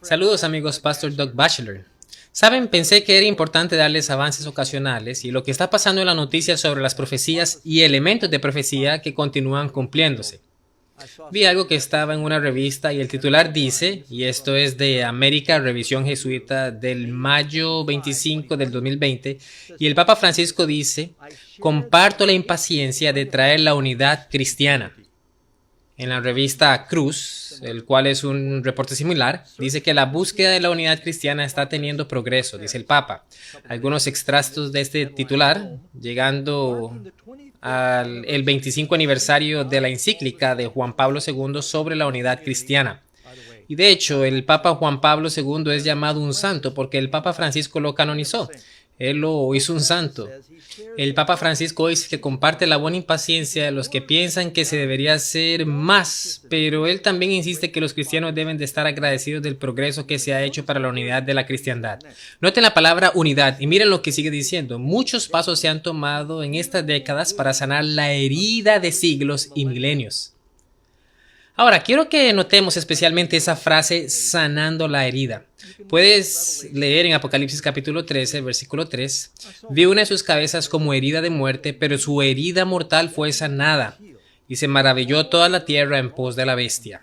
Saludos amigos, Pastor Doug Batchelor. Saben, pensé que era importante darles avances ocasionales y lo que está pasando en la noticia sobre las profecías y elementos de profecía que continúan cumpliéndose. Vi algo que estaba en una revista y el titular dice, y esto es de América Revisión Jesuita del mayo 25 del 2020, y el Papa Francisco dice, comparto la impaciencia de traer la unidad cristiana. En la revista Cruz, el cual es un reporte similar, dice que la búsqueda de la unidad cristiana está teniendo progreso, dice el Papa. Algunos extractos de este titular, llegando al el 25 aniversario de la encíclica de Juan Pablo II sobre la unidad cristiana. Y de hecho, el Papa Juan Pablo II es llamado un santo porque el Papa Francisco lo canonizó. Él lo hizo un santo. El Papa Francisco dice que comparte la buena impaciencia de los que piensan que se debería hacer más, pero él también insiste que los cristianos deben de estar agradecidos del progreso que se ha hecho para la unidad de la cristiandad. Noten la palabra unidad y miren lo que sigue diciendo. Muchos pasos se han tomado en estas décadas para sanar la herida de siglos y milenios. Ahora, quiero que notemos especialmente esa frase, sanando la herida. Puedes leer en Apocalipsis capítulo 13, versículo 3, vio una de sus cabezas como herida de muerte, pero su herida mortal fue sanada, y se maravilló toda la tierra en pos de la bestia.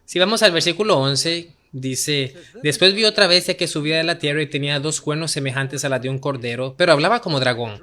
Si vamos al versículo 11, dice, después vio otra bestia que subía de la tierra y tenía dos cuernos semejantes a la de un cordero, pero hablaba como dragón,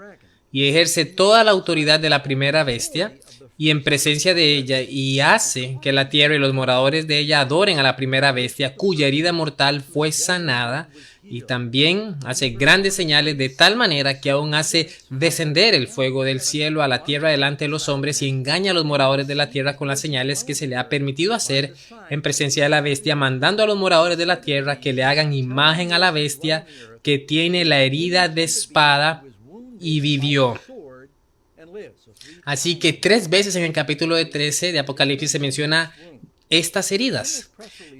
y ejerce toda la autoridad de la primera bestia, y en presencia de ella, y hace que la tierra y los moradores de ella adoren a la primera bestia, cuya herida mortal fue sanada, y también hace grandes señales de tal manera que aún hace descender el fuego del cielo a la tierra delante de los hombres y engaña a los moradores de la tierra con las señales que se le ha permitido hacer en presencia de la bestia, mandando a los moradores de la tierra que le hagan imagen a la bestia que tiene la herida de espada y vivió. Así que 3 veces en el capítulo 13 de Apocalipsis se menciona estas heridas.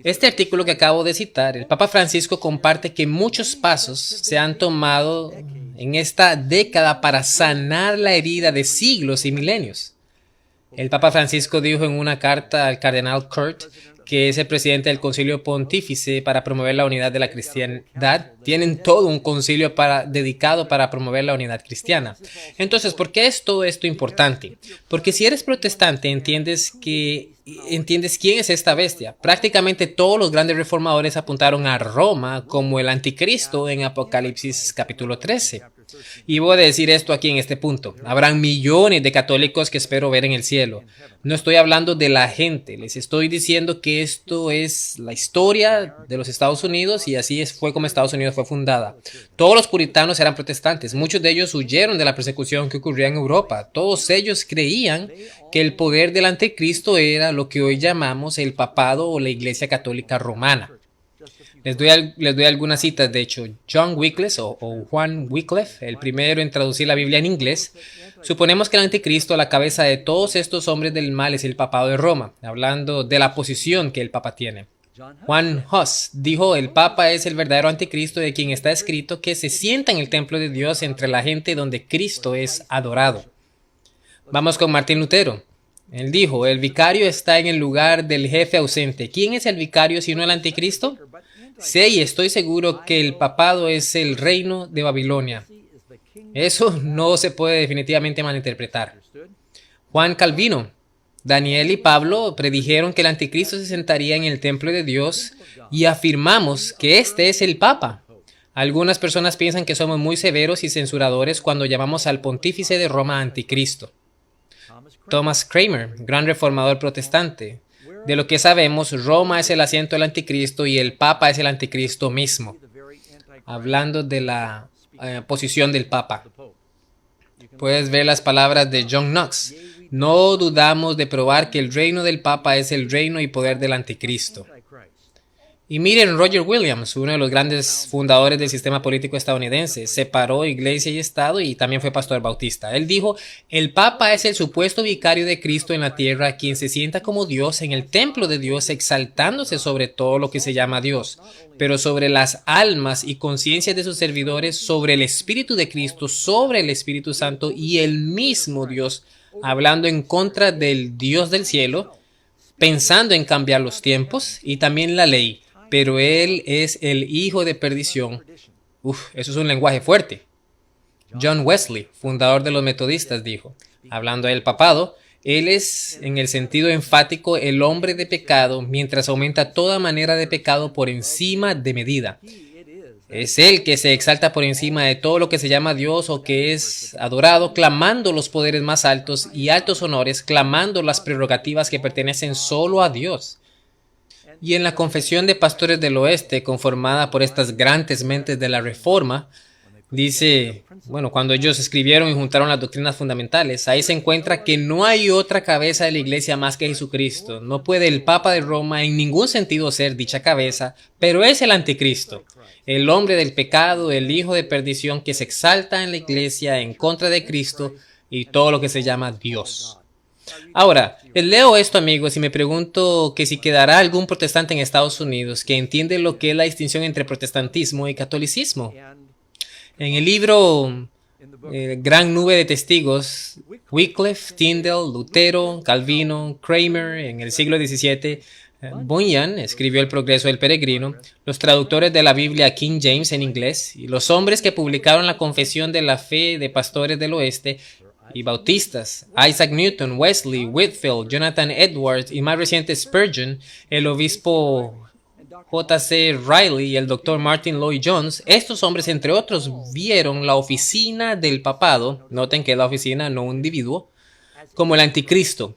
Este artículo que acabo de citar, el Papa Francisco comparte que muchos pasos se han tomado en esta década para sanar la herida de siglos y milenios. El Papa Francisco dijo en una carta al cardenal Kurt, que es el presidente del Concilio Pontífice para promover la unidad de la cristiandad. Tienen todo un concilio dedicado para promover la unidad cristiana. Entonces, ¿por qué es todo esto importante? Porque si eres protestante, entiendes quién es esta bestia. Prácticamente todos los grandes reformadores apuntaron a Roma como el anticristo en Apocalipsis capítulo 13. Y voy a decir esto aquí en este punto. Habrán millones de católicos que espero ver en el cielo. No estoy hablando de la gente. Les estoy diciendo que esto es la historia de los Estados Unidos y así fue como Estados Unidos fue fundada. Todos los puritanos eran protestantes. Muchos de ellos huyeron de la persecución que ocurría en Europa. Todos ellos creían que el poder del anticristo era lo que hoy llamamos el papado o la Iglesia Católica Romana. Les doy algunas citas, de hecho. John Wycliffe o Juan Wycliffe, el primero en traducir la Biblia en inglés, suponemos que el anticristo, la cabeza de todos estos hombres del mal, es el papado de Roma, hablando de la posición que el papa tiene. Juan Hus dijo, el papa es el verdadero anticristo de quien está escrito que se sienta en el templo de Dios entre la gente donde Cristo es adorado. Vamos con Martín Lutero. Él dijo, el vicario está en el lugar del jefe ausente. ¿Quién es el vicario sino el anticristo? Sé y estoy seguro que el papado es el reino de Babilonia. Eso no se puede definitivamente malinterpretar. Juan Calvino, Daniel y Pablo predijeron que el anticristo se sentaría en el templo de Dios y afirmamos que este es el papa. Algunas personas piensan que somos muy severos y censuradores cuando llamamos al pontífice de Roma anticristo. Thomas Cranmer, gran reformador protestante. De lo que sabemos, Roma es el asiento del anticristo y el papa es el anticristo mismo. Hablando de la posición del papa. Puedes ver las palabras de John Knox. No dudamos de probar que el reino del papa es el reino y poder del anticristo. Y miren, Roger Williams, uno de los grandes fundadores del sistema político estadounidense, separó iglesia y estado y también fue pastor bautista. Él dijo, el papa es el supuesto vicario de Cristo en la tierra, quien se sienta como Dios en el templo de Dios, exaltándose sobre todo lo que se llama Dios, pero sobre las almas y conciencias de sus servidores, sobre el Espíritu de Cristo, sobre el Espíritu Santo y el mismo Dios, hablando en contra del Dios del cielo, pensando en cambiar los tiempos y también la ley, pero él es el hijo de perdición. Eso es un lenguaje fuerte. John Wesley, fundador de los metodistas, dijo, hablando del papado, él es, en el sentido enfático, el hombre de pecado, mientras aumenta toda manera de pecado por encima de medida. Es él que se exalta por encima de todo lo que se llama Dios o que es adorado, clamando los poderes más altos y altos honores, clamando las prerrogativas que pertenecen solo a Dios. Y en la Confesión de Pastores del Oeste, conformada por estas grandes mentes de la Reforma, dice, cuando ellos escribieron y juntaron las doctrinas fundamentales, ahí se encuentra que no hay otra cabeza de la iglesia más que Jesucristo. No puede el Papa de Roma en ningún sentido ser dicha cabeza, pero es el anticristo, el hombre del pecado, el hijo de perdición que se exalta en la iglesia en contra de Cristo y todo lo que se llama Dios. Ahora, les leo esto, amigos, y me pregunto que si quedará algún protestante en Estados Unidos que entiende lo que es la distinción entre protestantismo y catolicismo. En el libro Gran Nube de Testigos, Wycliffe, Tyndale, Lutero, Calvino, Kramer, en el siglo XVII, Bunyan escribió El Progreso del Peregrino, los traductores de la Biblia King James en inglés y los hombres que publicaron la Confesión de la Fe de Pastores del Oeste y Bautistas, Isaac Newton, Wesley, Whitefield, Jonathan Edwards y más reciente Spurgeon, el obispo J.C. Riley y el Dr. Martin Lloyd Jones. Estos hombres, entre otros, vieron la oficina del papado, noten que es la oficina, no un individuo, como el anticristo.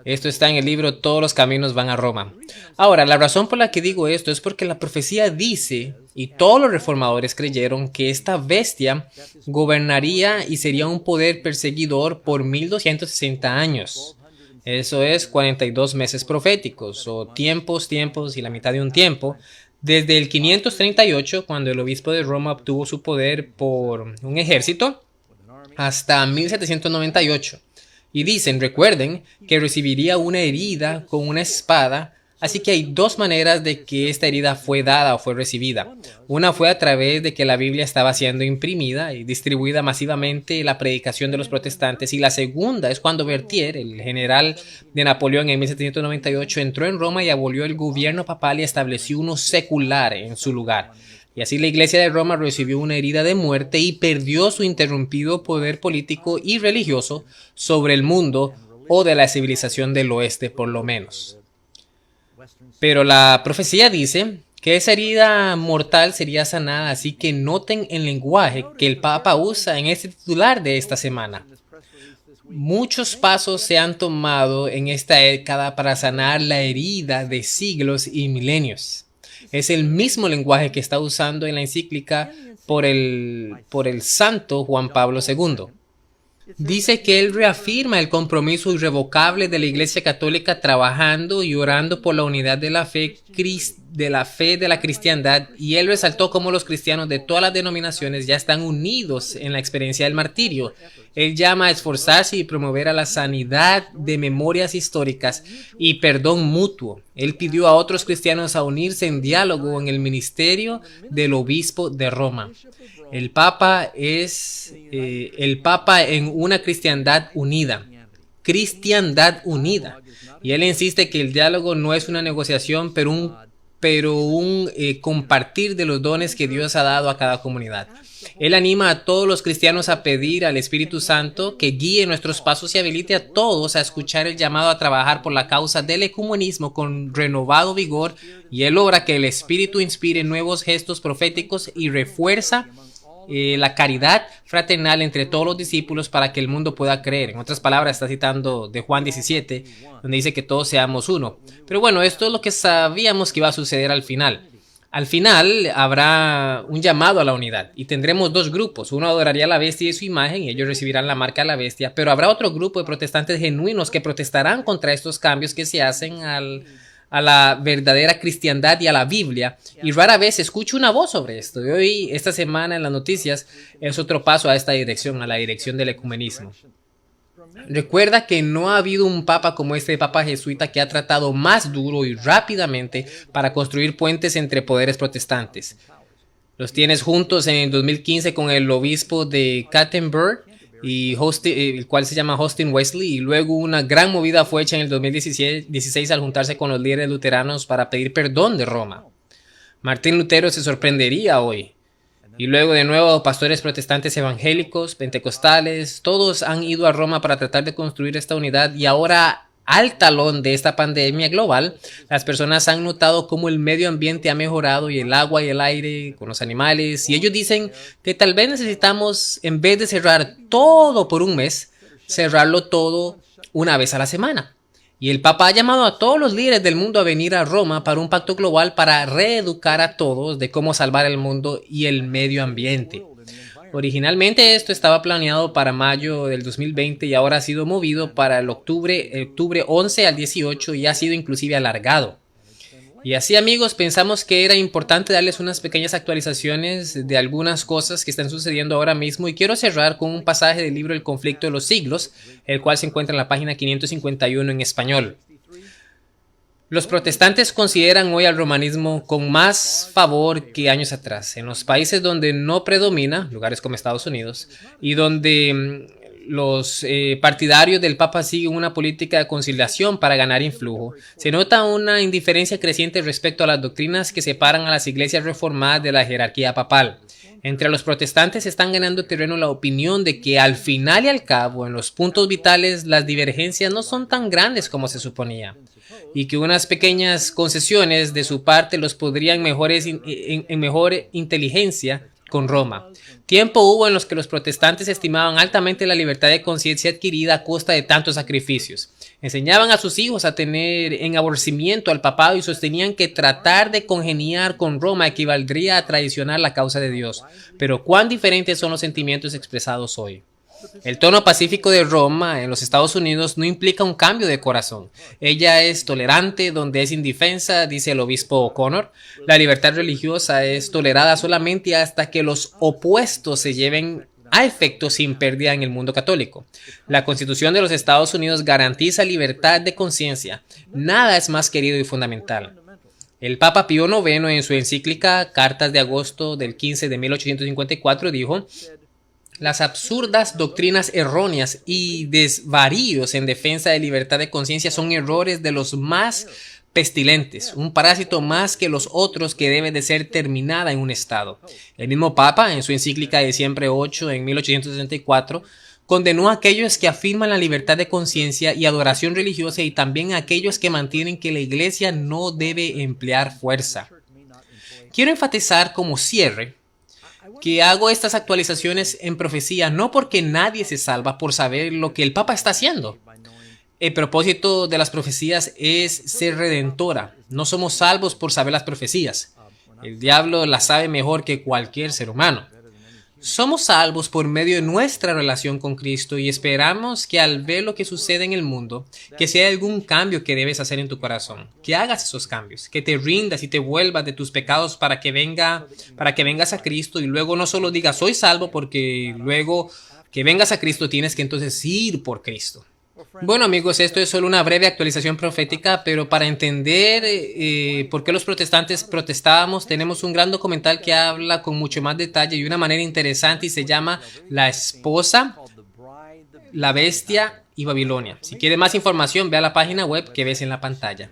Esto está en el libro Todos los caminos van a Roma. Ahora, la razón por la que digo esto es porque la profecía dice, y todos los reformadores creyeron, que esta bestia gobernaría y sería un poder perseguidor por 1260 años. Eso es 42 meses proféticos, o tiempos y la mitad de un tiempo, desde el 538, cuando el obispo de Roma obtuvo su poder por un ejército, hasta 1798. Y dicen, recuerden, que recibiría una herida con una espada, así que hay dos maneras de que esta herida fue dada o fue recibida. Una fue a través de que la Biblia estaba siendo imprimida y distribuida masivamente la predicación de los protestantes, y la segunda es cuando Berthier, el general de Napoleón en 1798, entró en Roma y abolió el gobierno papal y estableció uno secular en su lugar. Y así la Iglesia de Roma recibió una herida de muerte y perdió su interrumpido poder político y religioso sobre el mundo, o de la civilización del oeste por lo menos. Pero la profecía dice que esa herida mortal sería sanada, así que noten el lenguaje que el Papa usa en este titular de esta semana. Muchos pasos se han tomado en esta década para sanar la herida de siglos y milenios. Es el mismo lenguaje que está usando en la encíclica por el santo Juan Pablo II. Dice que él reafirma el compromiso irrevocable de la Iglesia Católica trabajando y orando por la unidad de la fe de la cristiandad, y él resaltó cómo los cristianos de todas las denominaciones ya están unidos en la experiencia del martirio. Él llama a esforzarse y promover a la sanidad de memorias históricas y perdón mutuo. Él pidió a otros cristianos a unirse en diálogo en el ministerio del obispo de Roma. El Papa es el Papa en una cristiandad unida. Cristiandad unida. Y él insiste que el diálogo no es una negociación, pero un compartir de los dones que Dios ha dado a cada comunidad. Él anima a todos los cristianos a pedir al Espíritu Santo que guíe nuestros pasos y habilite a todos a escuchar el llamado a trabajar por la causa del ecumenismo con renovado vigor, y él logra que el Espíritu inspire nuevos gestos proféticos y refuerza la caridad fraternal entre todos los discípulos para que el mundo pueda creer. En otras palabras, está citando de Juan 17, donde dice que todos seamos uno. Pero bueno, esto es lo que sabíamos que iba a suceder al final. Al final habrá un llamado a la unidad y tendremos dos grupos. Uno adoraría a la bestia y su imagen y ellos recibirán la marca de la bestia, pero habrá otro grupo de protestantes genuinos que protestarán contra estos cambios que se hacen a la verdadera cristiandad y a la Biblia, y rara vez escucho una voz sobre esto. Y hoy, esta semana en las noticias, es otro paso a esta dirección, a la dirección del ecumenismo. Recuerda que no ha habido un papa como este papa jesuita que ha tratado más duro y rápidamente para construir puentes entre poderes protestantes. Los tienes juntos en el 2015 con el obispo de Cattenburg, el cual se llama Austin Wesley, y luego una gran movida fue hecha en el 2016 al juntarse con los líderes luteranos para pedir perdón de Roma. Martín Lutero se sorprendería hoy. Y luego de nuevo pastores protestantes evangélicos, pentecostales, todos han ido a Roma para tratar de construir esta unidad, y ahora al talón de esta pandemia global, las personas han notado cómo el medio ambiente ha mejorado y el agua y el aire con los animales, y ellos dicen que tal vez necesitamos, en vez de cerrar todo por un mes, cerrarlo todo una vez a la semana. Y el Papa ha llamado a todos los líderes del mundo a venir a Roma para un pacto global para reeducar a todos de cómo salvar el mundo y el medio ambiente. Originalmente esto estaba planeado para mayo del 2020 y ahora ha sido movido para el octubre 11 al 18 y ha sido inclusive alargado. Y así, amigos, pensamos que era importante darles unas pequeñas actualizaciones de algunas cosas que están sucediendo ahora mismo, y quiero cerrar con un pasaje del libro El conflicto de los siglos, el cual se encuentra en la página 551 en español. Los protestantes consideran hoy al romanismo con más favor que años atrás. En los países donde no predomina, lugares como Estados Unidos, y donde los partidarios del Papa siguen una política de conciliación para ganar influjo, se nota una indiferencia creciente respecto a las doctrinas que separan a las iglesias reformadas de la jerarquía papal. Entre los protestantes están ganando terreno la opinión de que al final y al cabo, en los puntos vitales, las divergencias no son tan grandes como se suponía, y que unas pequeñas concesiones de su parte los podrían en mejor inteligencia con Roma. Tiempo hubo en los que los protestantes estimaban altamente la libertad de conciencia adquirida a costa de tantos sacrificios. Enseñaban a sus hijos a tener en aborrecimiento al papado y sostenían que tratar de congeniar con Roma equivaldría a traicionar la causa de Dios. Pero cuán diferentes son los sentimientos expresados hoy. El tono pacífico de Roma en los Estados Unidos no implica un cambio de corazón. Ella es tolerante donde es indefensa, dice el obispo O'Connor. La libertad religiosa es tolerada solamente hasta que los opuestos se lleven a efecto sin pérdida en el mundo católico. La Constitución de los Estados Unidos garantiza libertad de conciencia. Nada es más querido y fundamental. El Papa Pío IX, en su encíclica Cartas de agosto del 15 de 1854, dijo: las absurdas doctrinas erróneas y desvaríos en defensa de libertad de conciencia son errores de los más pestilentes, un parásito más que los otros que debe de ser terminada en un estado. El mismo Papa, en su encíclica de diciembre 8 en 1864, condenó a aquellos que afirman la libertad de conciencia y adoración religiosa, y también a aquellos que mantienen que la Iglesia no debe emplear fuerza. Quiero enfatizar como cierre que hago estas actualizaciones en profecía no porque nadie se salva por saber lo que el Papa está haciendo. El propósito de las profecías es ser redentora. No somos salvos por saber las profecías. El diablo las sabe mejor que cualquier ser humano. Somos salvos por medio de nuestra relación con Cristo, y esperamos que al ver lo que sucede en el mundo, que si hay algún cambio que debes hacer en tu corazón, que hagas esos cambios, que te rindas y te vuelvas de tus pecados para que vengas a Cristo, y luego no solo digas soy salvo, porque luego que vengas a Cristo tienes que entonces ir por Cristo. Bueno, amigos, esto es solo una breve actualización profética, pero para entender por qué los protestantes protestábamos, tenemos un gran documental que habla con mucho más detalle y una manera interesante, y se llama La esposa, la bestia y Babilonia. Si quieres más información, ve a la página web que ves en la pantalla.